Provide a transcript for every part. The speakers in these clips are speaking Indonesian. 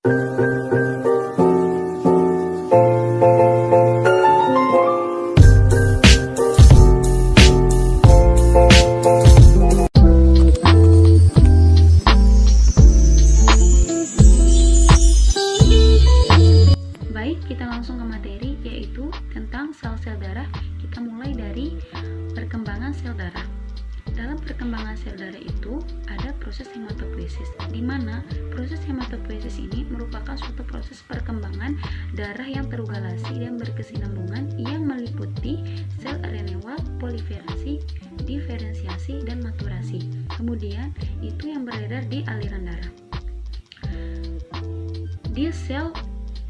Baik, kita langsung ke materi, yaitu tentang sel-sel darah. Kita mulai dari perkembangan sel darah. Dalam perkembangan sel darah itu ada proses hematopoiesis, di mana proses hematopoiesis ini merupakan suatu proses perkembangan darah yang terugalasi dan berkesinambungan yang meliputi sel arenewal, proliferasi, diferensiasi, dan maturasi. Kemudian itu yang beredar di aliran darah. Di sel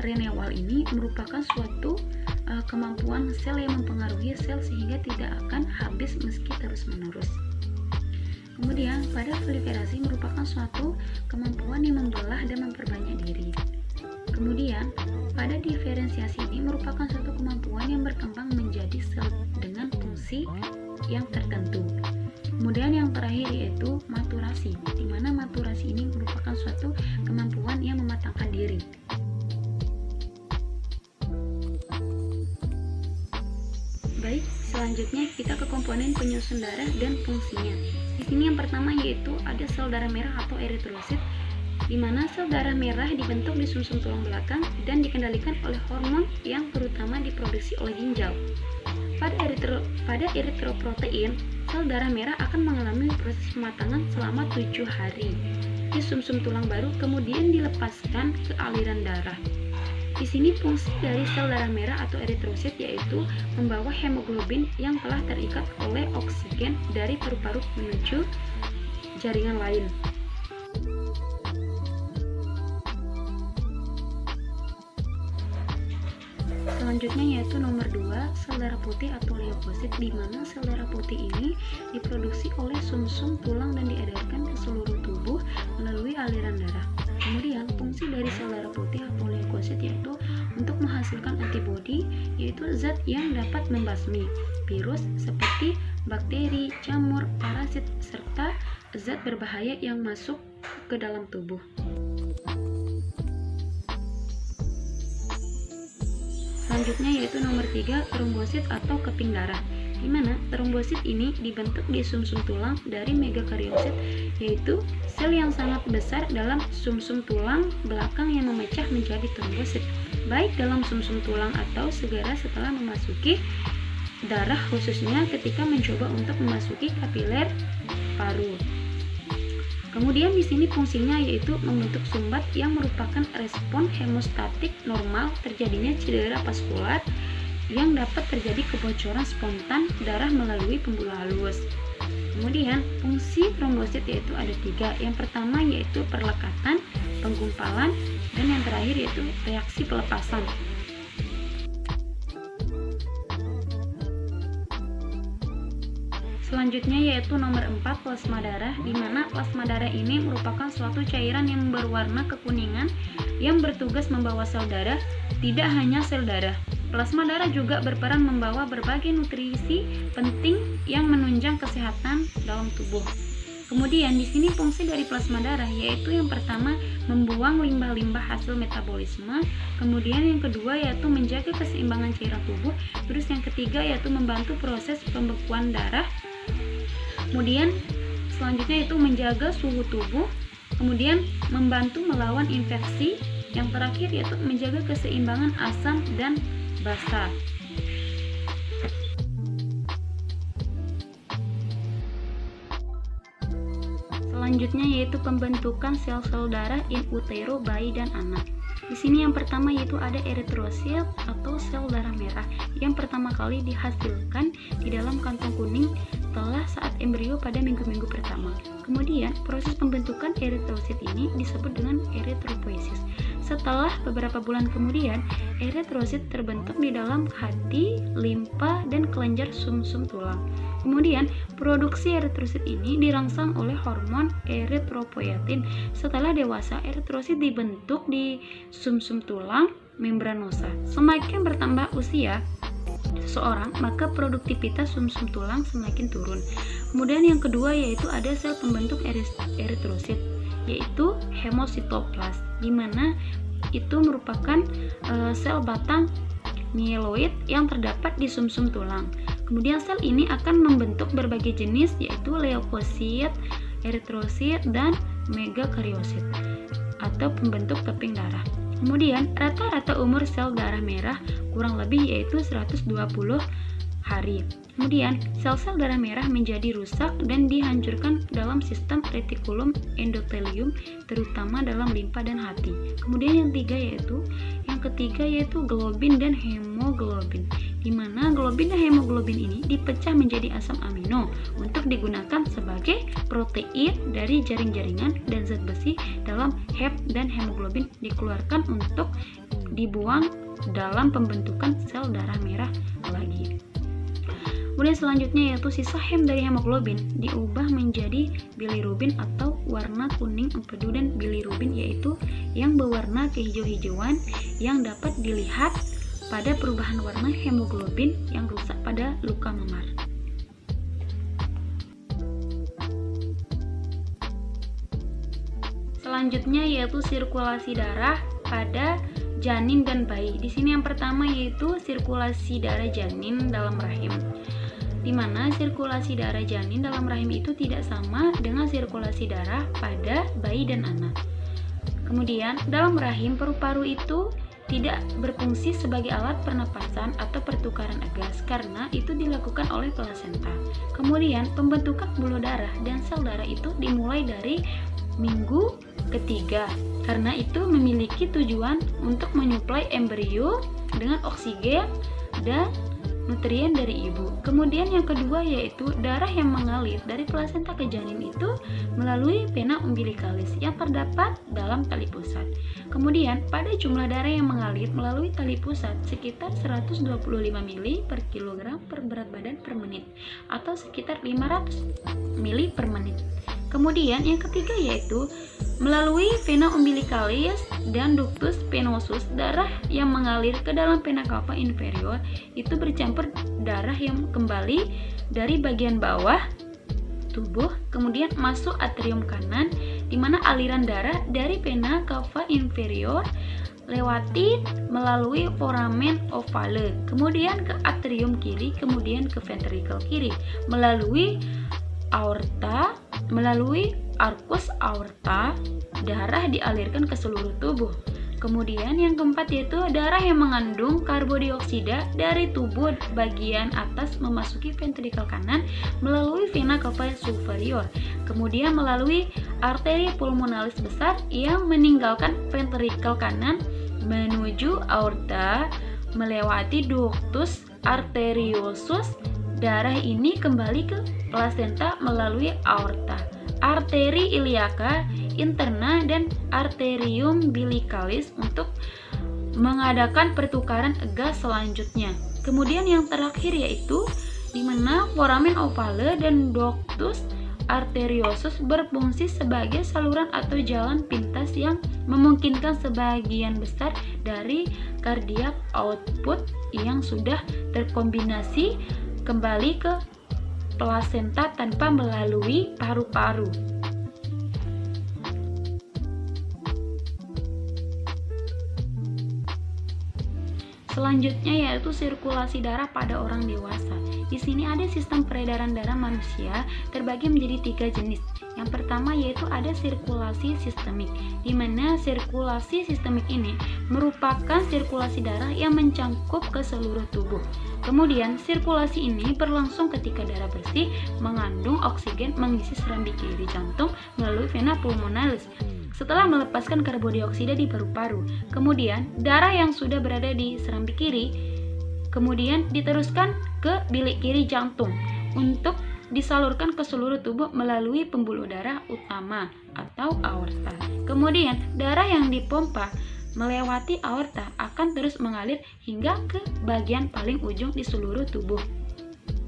renewal ini merupakan suatu kemampuan sel yang mempengaruhi sel sehingga tidak akan habis meski terus-menerus. Kemudian pada proliferasi merupakan suatu kemampuan yang membelah dan memperbanyak diri. Kemudian pada diferensiasi ini merupakan suatu kemampuan yang berkembang menjadi sel dengan fungsi yang tertentu. Kemudian yang terakhir yaitu maturasi, di mana maturasi ini merupakan suatu kemampuan yang mematangkan diri. Baik, selanjutnya kita ke komponen penyusun darah dan fungsinya. Di sini yang pertama yaitu ada sel darah merah atau eritrosit, di mana sel darah merah dibentuk di sumsum tulang belakang dan dikendalikan oleh hormon yang terutama diproduksi oleh ginjal. Pada eritroprotein, sel darah merah akan mengalami proses pematangan selama 7 hari di sumsum tulang baru, kemudian dilepaskan ke aliran darah. Di sini fungsi dari sel darah merah atau eritrosit yaitu membawa hemoglobin yang telah terikat oleh oksigen dari paru-paru menuju jaringan lain. Selanjutnya yaitu nomor 2, sel darah putih atau leukosit, di mana sel darah putih ini diproduksi oleh sumsum tulang dan diedarkan ke seluruh tubuh melalui aliran darah. Kemudian fungsi dari sel darah putih atau leukosit yaitu untuk menghasilkan antibodi, yaitu zat yang dapat membasmi virus seperti bakteri, jamur, parasit, serta zat berbahaya yang masuk ke dalam tubuh. Selanjutnya yaitu nomor 3, trombosit atau keping darah, di mana trombosit ini dibentuk di sumsum tulang dari megakariosit, yaitu sel yang sangat besar dalam sumsum tulang belakang yang memecah menjadi trombosit, baik dalam sumsum tulang atau segera setelah memasuki darah, khususnya ketika mencoba untuk memasuki kapiler paru. Kemudian di sini fungsinya yaitu membentuk sumbat yang merupakan respon hemostatik normal terjadinya cedera vaskular yang dapat terjadi kebocoran spontan darah melalui pembuluh halus. Kemudian fungsi trombosit yaitu ada 3. Yang pertama yaitu perlekatan, penggumpalan, dan yang terakhir yaitu reaksi pelepasan. Selanjutnya yaitu nomor 4, plasma darah, di mana plasma darah ini merupakan suatu cairan yang berwarna kekuningan yang bertugas membawa sel darah, tidak hanya sel darah. Plasma darah juga berperan membawa berbagai nutrisi penting yang menunjang kesehatan dalam tubuh. Kemudian di sini fungsi dari plasma darah yaitu yang pertama membuang limbah-limbah hasil metabolisme, kemudian yang kedua yaitu menjaga keseimbangan cairan tubuh, terus yang ketiga yaitu membantu proses pembekuan darah. Kemudian selanjutnya itu menjaga suhu tubuh, kemudian membantu melawan infeksi, yang terakhir yaitu menjaga keseimbangan asam dan basa. Selanjutnya yaitu pembentukan sel-sel darah in utero bayi dan anak. Di sini yang pertama yaitu ada eritrosit atau sel darah merah yang pertama kali dihasilkan di dalam kantong kuning setelah saat embrio pada minggu-minggu pertama. Kemudian proses pembentukan eritrosit ini disebut dengan eritropoiesis. Setelah beberapa bulan kemudian, eritrosit terbentuk di dalam hati, limpa, dan kelenjar sumsum tulang. Kemudian, produksi eritrosit ini dirangsang oleh hormon eritropoietin. Setelah dewasa, eritrosit dibentuk di sumsum tulang membranosa. Semakin bertambah usia seseorang, maka produktivitas sumsum tulang semakin turun. Kemudian yang kedua yaitu ada sel pembentuk eritrosit, yaitu hemositoplas, di mana itu merupakan sel batang mieloid yang terdapat di sumsum tulang. Kemudian sel ini akan membentuk berbagai jenis, yaitu leukosit, eritrosit, dan megakariosit atau pembentuk keping darah. Kemudian rata-rata umur sel darah merah kurang lebih yaitu 120 hari. Kemudian sel-sel darah merah menjadi rusak dan dihancurkan dalam sistem retikulum endotelium, terutama dalam limpa dan hati. Kemudian yang ketiga yaitu globin dan hemoglobin, di mana globin dan hemoglobin ini dipecah menjadi asam amino untuk digunakan sebagai protein dari jaring-jaringan, dan zat besi dalam hep dan hemoglobin dikeluarkan untuk dibuang dalam pembentukan sel darah merah lagi. Kemudian selanjutnya yaitu sisa hem dari hemoglobin diubah menjadi bilirubin atau warna kuning empedu, dan bilirubin yaitu yang berwarna kehijau-hijauan yang dapat dilihat pada perubahan warna hemoglobin yang rusak pada luka memar. Selanjutnya yaitu sirkulasi darah pada janin dan bayi. Di sini yang pertama yaitu sirkulasi darah janin dalam rahim, di mana sirkulasi darah janin dalam rahim itu tidak sama dengan sirkulasi darah pada bayi dan anak. Kemudian dalam rahim paru-paru itu tidak berfungsi sebagai alat pernapasan atau pertukaran gas karena itu dilakukan oleh plasenta. Kemudian pembentukan pembuluh darah dan sel darah itu dimulai dari minggu ketiga karena itu memiliki tujuan untuk menyuplai embrio dengan oksigen dan nutrien dari ibu. Kemudian yang kedua yaitu darah yang mengalir dari plasenta ke janin itu melalui vena umbilicalis yang terdapat dalam tali pusat. Kemudian pada jumlah darah yang mengalir melalui tali pusat sekitar 125 ml per kilogram per berat badan per menit atau sekitar 500 ml per menit. Kemudian yang ketiga yaitu melalui vena umbilicalis dan ductus venosus, darah yang mengalir ke dalam vena cava inferior itu bercampur darah yang kembali dari bagian bawah tubuh kemudian masuk atrium kanan, di mana aliran darah dari vena cava inferior lewati melalui foramen ovale, kemudian ke atrium kiri, kemudian ke ventricle kiri, melalui aorta, melalui arcus aorta, darah dialirkan ke seluruh tubuh. Kemudian yang keempat yaitu darah yang mengandung karbodioksida dari tubuh bagian atas memasuki ventrikel kanan melalui vena cava superior, kemudian melalui arteri pulmonalis besar yang meninggalkan ventrikel kanan menuju aorta, melewati ductus arteriosus. Darah ini kembali ke plasenta melalui aorta, arteri iliaca interna, dan arterium umbilicalis untuk mengadakan pertukaran gas selanjutnya. Kemudian yang terakhir yaitu di mana foramen ovale dan ductus arteriosus berfungsi sebagai saluran atau jalan pintas yang memungkinkan sebagian besar dari cardiac output yang sudah terkombinasi kembali ke plasenta tanpa melalui paru-paru. Selanjutnya yaitu sirkulasi darah pada orang dewasa. Di sini ada sistem peredaran darah manusia terbagi menjadi 3 jenis. Yang pertama yaitu ada sirkulasi sistemik, di mana sirkulasi sistemik ini merupakan sirkulasi darah yang mencangkup ke seluruh tubuh. Kemudian sirkulasi ini berlangsung ketika darah bersih mengandung oksigen mengisi serambi kiri jantung melalui vena pulmonalis setelah melepaskan karbodioksida di paru-paru. Kemudian darah yang sudah berada di serambi kiri kemudian diteruskan ke bilik kiri jantung untuk disalurkan ke seluruh tubuh melalui pembuluh darah utama atau aorta. Kemudian darah yang dipompa melewati aorta akan terus mengalir hingga ke bagian paling ujung di seluruh tubuh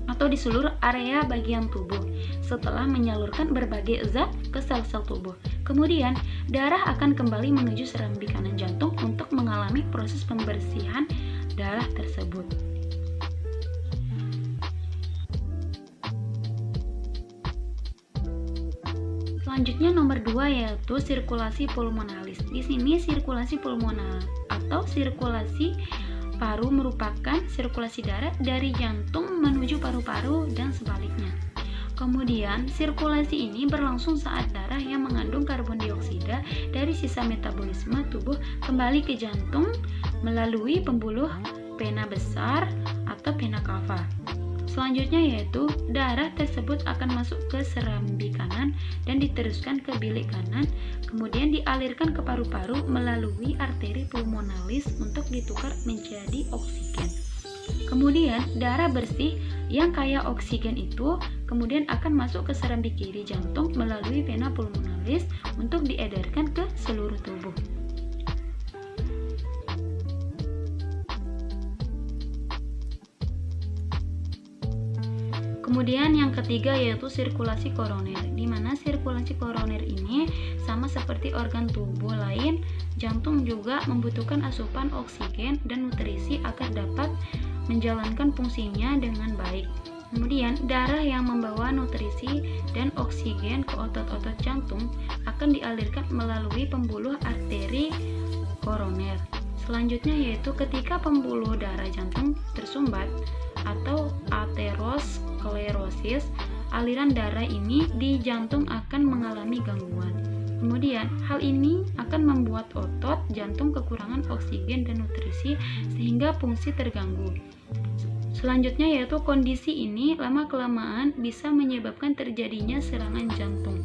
atau di seluruh area bagian tubuh setelah menyalurkan berbagai zat ke sel-sel tubuh. Kemudian darah akan kembali menuju serambi kanan jantung untuk mengalami proses pembersihan darah tersebut. Selanjutnya nomor 2 yaitu sirkulasi pulmonalis. Di sini sirkulasi pulmonal atau sirkulasi paru merupakan sirkulasi darah dari jantung menuju paru-paru dan sebaliknya. Kemudian, sirkulasi ini berlangsung saat darah yang mengandung karbon dioksida dari sisa metabolisme tubuh kembali ke jantung melalui pembuluh vena besar atau vena cava. Selanjutnya yaitu darah tersebut akan masuk ke serambi kanan dan diteruskan ke bilik kanan, kemudian dialirkan ke paru-paru melalui arteri pulmonalis untuk ditukar menjadi oksigen. Kemudian darah bersih yang kaya oksigen itu kemudian akan masuk ke serambi kiri jantung melalui vena pulmonalis untuk diedarkan ke seluruh tubuh. Kemudian yang ketiga yaitu sirkulasi koroner, di mana sirkulasi koroner ini sama seperti organ tubuh lain, jantung juga membutuhkan asupan oksigen dan nutrisi agar dapat menjalankan fungsinya dengan baik. Kemudian darah yang membawa nutrisi dan oksigen ke otot-otot jantung akan dialirkan melalui pembuluh arteri koroner. Selanjutnya yaitu ketika pembuluh darah jantung tersumbat atau aterosklerosis, aliran darah ini di jantung akan mengalami gangguan. Kemudian, hal ini akan membuat otot jantung kekurangan oksigen dan nutrisi sehingga fungsi terganggu. Selanjutnya yaitu kondisi ini lama-kelamaan bisa menyebabkan terjadinya serangan jantung.